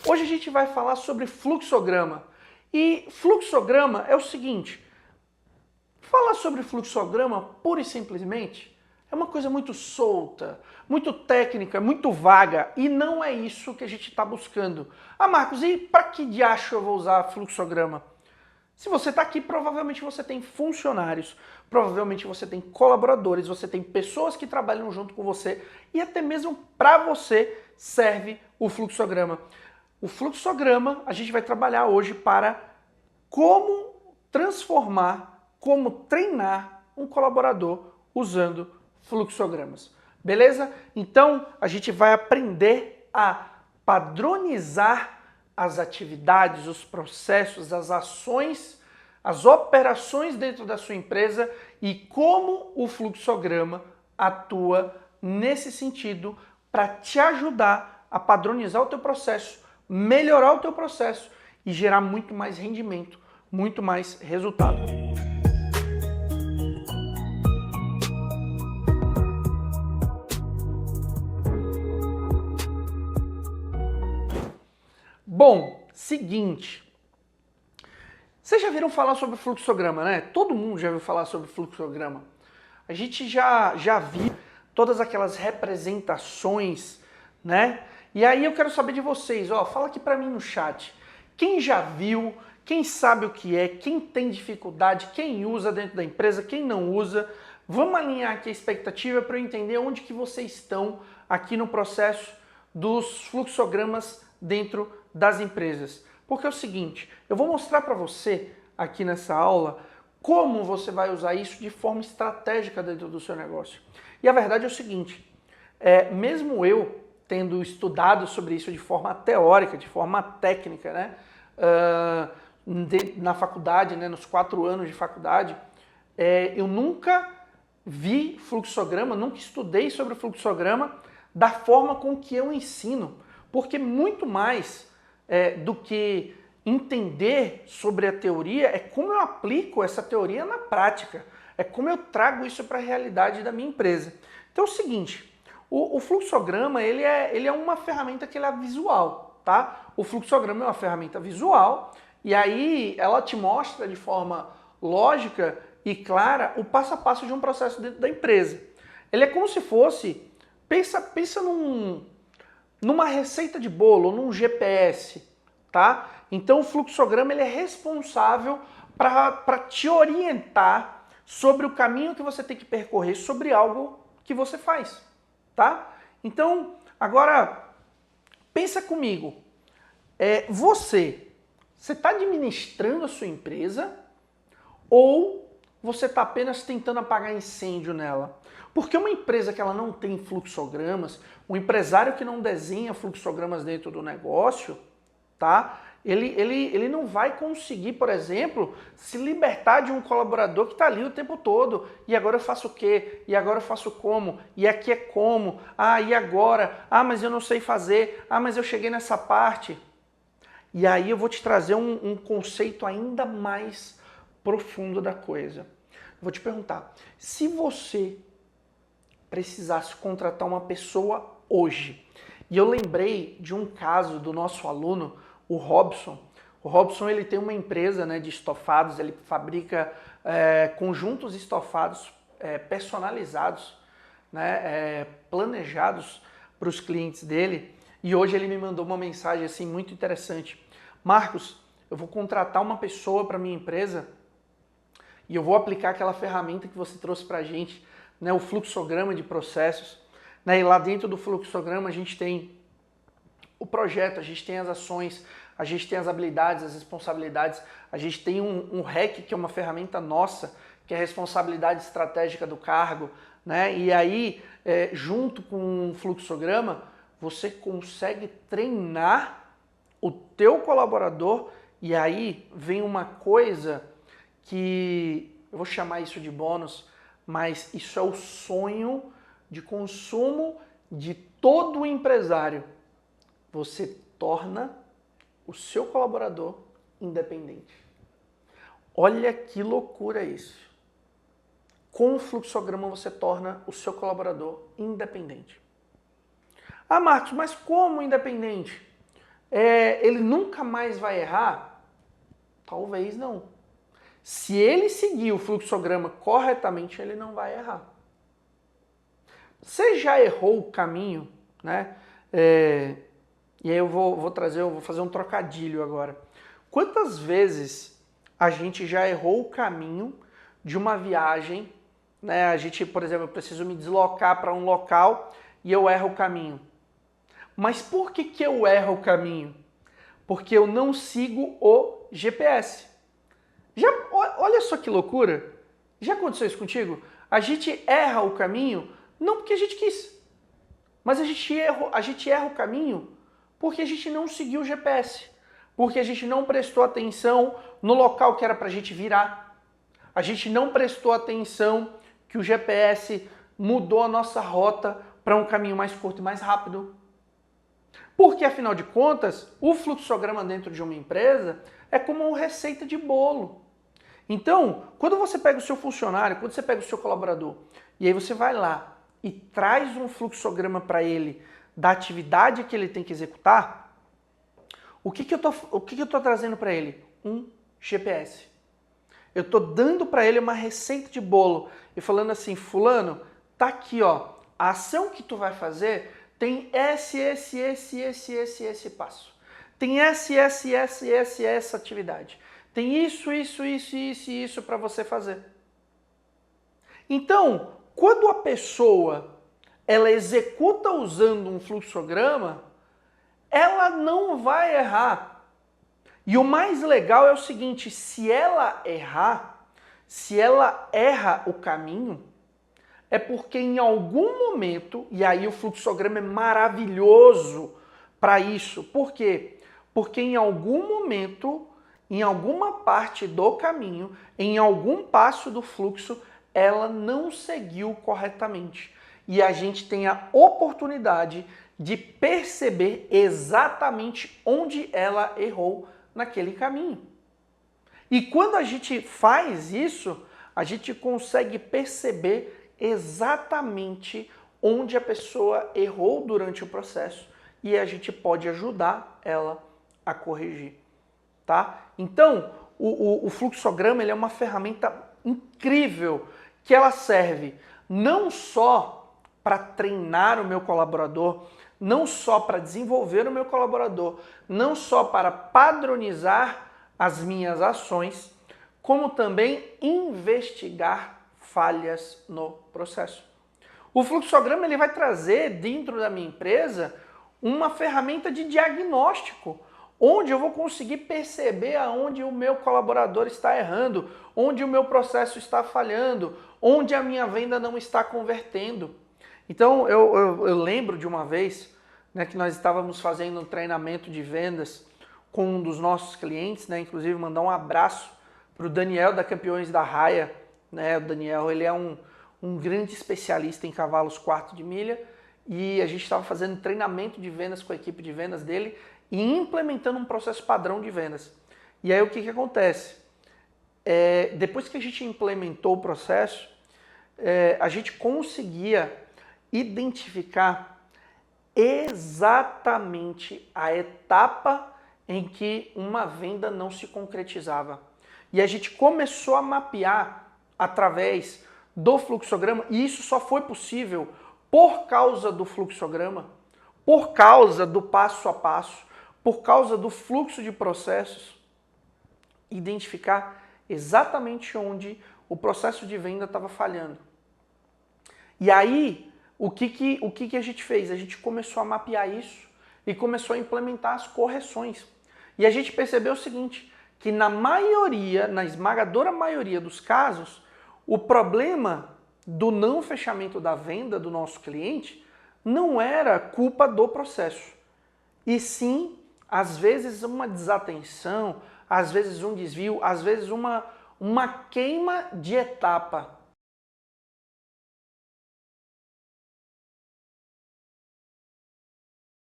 Hoje a gente vai falar sobre fluxograma. E fluxograma é o seguinte, falar sobre fluxograma pura e simplesmente é uma coisa muito solta, muito técnica, muito vaga, e não é isso que a gente está buscando. Ah, Marcos, e para que diacho eu vou usar fluxograma? Se você está aqui, provavelmente você tem funcionários, provavelmente você tem colaboradores, você tem pessoas que trabalham junto com você e até mesmo para você serve o fluxograma. O fluxograma a gente vai trabalhar hoje para como transformar, como treinar um colaborador usando fluxogramas. Beleza? Então a gente vai aprender a padronizar as atividades, os processos, as ações, as operações dentro da sua empresa e como o fluxograma atua nesse sentido para te ajudar a padronizar o teu processo, melhorar o teu processo e gerar muito mais rendimento, muito mais resultado. Bom, seguinte, vocês já viram falar sobre fluxograma, né? Todo mundo já viu falar sobre fluxograma. A gente já viu todas aquelas representações, né? E aí eu quero saber de vocês, ó, fala aqui pra mim no chat. Quem já viu, quem sabe o que é, quem tem dificuldade, quem usa dentro da empresa, quem não usa. Vamos alinhar aqui a expectativa para eu entender onde que vocês estão aqui no processo dos fluxogramas dentro das empresas. Porque é o seguinte, eu vou mostrar para você aqui nessa aula como você vai usar isso de forma estratégica dentro do seu negócio. E a verdade é o seguinte, mesmo eu tendo estudado sobre isso de forma teórica, de forma técnica, né, na faculdade, né, nos 4 anos de faculdade, eu nunca vi fluxograma, nunca estudei sobre fluxograma da forma com que eu ensino, porque muito mais do que entender sobre a teoria é como eu aplico essa teoria na prática, é como eu trago isso para a realidade da minha empresa. Então é o seguinte, o fluxograma ele é uma ferramenta que ele é visual, tá? O fluxograma é uma ferramenta visual e aí ela te mostra de forma lógica e clara o passo a passo de um processo dentro da empresa. Ele é como se fosse, pensa numa receita de bolo, num GPS, tá? Então o fluxograma ele é responsável para te orientar sobre o caminho que você tem que percorrer sobre algo que você faz, tá? Então, agora, pensa comigo, você está administrando a sua empresa ou você está apenas tentando apagar incêndio nela? Porque uma empresa que ela não tem fluxogramas, um empresário que não desenha fluxogramas dentro do negócio, tá? Ele não vai conseguir, por exemplo, se libertar de um colaborador que está ali o tempo todo. E agora eu faço o quê? E agora eu faço como? E aqui é como? Ah, e agora? Ah, mas eu não sei fazer. Ah, mas eu cheguei nessa parte. E aí eu vou te trazer um conceito ainda mais profundo da coisa. Vou te perguntar, se você precisasse contratar uma pessoa hoje, e eu lembrei de um caso do nosso aluno, o Robson. O Robson ele tem uma empresa, né, de estofados, ele fabrica conjuntos estofados personalizados, né, planejados para os clientes dele. E hoje ele me mandou uma mensagem assim muito interessante. Marcos, eu vou contratar uma pessoa para minha empresa e eu vou aplicar aquela ferramenta que você trouxe para a gente, né, o fluxograma de processos. Né, e lá dentro do fluxograma a gente tem o projeto, a gente tem as ações, a gente tem as habilidades, as responsabilidades, a gente tem um REC, que é uma ferramenta nossa, que é a responsabilidade estratégica do cargo, né? E aí, junto com o fluxograma, você consegue treinar o teu colaborador e aí vem uma coisa que eu vou chamar isso de bônus, mas isso é o sonho de consumo de todo empresário. Você torna o seu colaborador independente. Olha que loucura isso. Com o fluxograma você torna o seu colaborador independente. Ah, Marcos, mas como independente? ele nunca mais vai errar? Talvez não. Se ele seguir o fluxograma corretamente, ele não vai errar. Você já errou o caminho, né? E aí eu vou fazer um trocadilho agora. Quantas vezes a gente já errou o caminho de uma viagem, né? A gente, por exemplo, eu preciso me deslocar para um local e eu erro o caminho. Mas por que eu erro o caminho? Porque eu não sigo o GPS. Olha só que loucura. Já aconteceu isso contigo? A gente erra o caminho não porque a gente quis, mas a gente erra o caminho porque a gente não seguiu o GPS, porque a gente não prestou atenção no local que era para a gente virar. A gente não prestou atenção que o GPS mudou a nossa rota para um caminho mais curto e mais rápido. Porque, afinal de contas, o fluxograma dentro de uma empresa é como uma receita de bolo. Então, quando você pega o seu funcionário, quando você pega o seu colaborador, e aí você vai lá e traz um fluxograma para ele da atividade que ele tem que executar, o que eu estou trazendo para ele? Um GPS. Eu estou dando para ele uma receita de bolo e falando assim, fulano, tá aqui, ó, a ação que tu vai fazer tem esse passo. Tem essa atividade. Tem isso para você fazer. Então, quando a pessoa ela executa usando um fluxograma, ela não vai errar. E o mais legal é o seguinte, se ela erra o caminho, é porque em algum momento, e aí o fluxograma é maravilhoso para isso. Por quê? Porque em algum momento, em alguma parte do caminho, em algum passo do fluxo, ela não seguiu corretamente. E a gente tem a oportunidade de perceber exatamente onde ela errou naquele caminho. E quando a gente faz isso, a gente consegue perceber exatamente onde a pessoa errou durante o processo e a gente pode ajudar ela a corrigir, tá? Então, o fluxograma ele é uma ferramenta incrível que ela serve não só para treinar o meu colaborador, não só para desenvolver o meu colaborador, não só para padronizar as minhas ações, como também investigar falhas no processo. O fluxograma ele vai trazer dentro da minha empresa uma ferramenta de diagnóstico, onde eu vou conseguir perceber aonde o meu colaborador está errando, onde o meu processo está falhando, onde a minha venda não está convertendo. Então eu lembro de uma vez, né, que nós estávamos fazendo um treinamento de vendas com um dos nossos clientes, né, inclusive mandar um abraço para o Daniel da Campeões da Raia, né? O Daniel ele é um grande especialista em cavalos quarto de milha e a gente estava fazendo treinamento de vendas com a equipe de vendas dele e implementando um processo padrão de vendas. E aí o que acontece? Depois que a gente implementou o processo, a gente conseguia identificar exatamente a etapa em que uma venda não se concretizava. E a gente começou a mapear através do fluxograma, e isso só foi possível por causa do fluxograma, por causa do passo a passo, por causa do fluxo de processos, identificar exatamente onde o processo de venda estava falhando. E aí, o que a gente fez? A gente começou a mapear isso e começou a implementar as correções. E a gente percebeu o seguinte, que na esmagadora maioria dos casos, o problema do não fechamento da venda do nosso cliente não era culpa do processo. E sim, às vezes uma desatenção, às vezes um desvio, às vezes uma queima de etapa.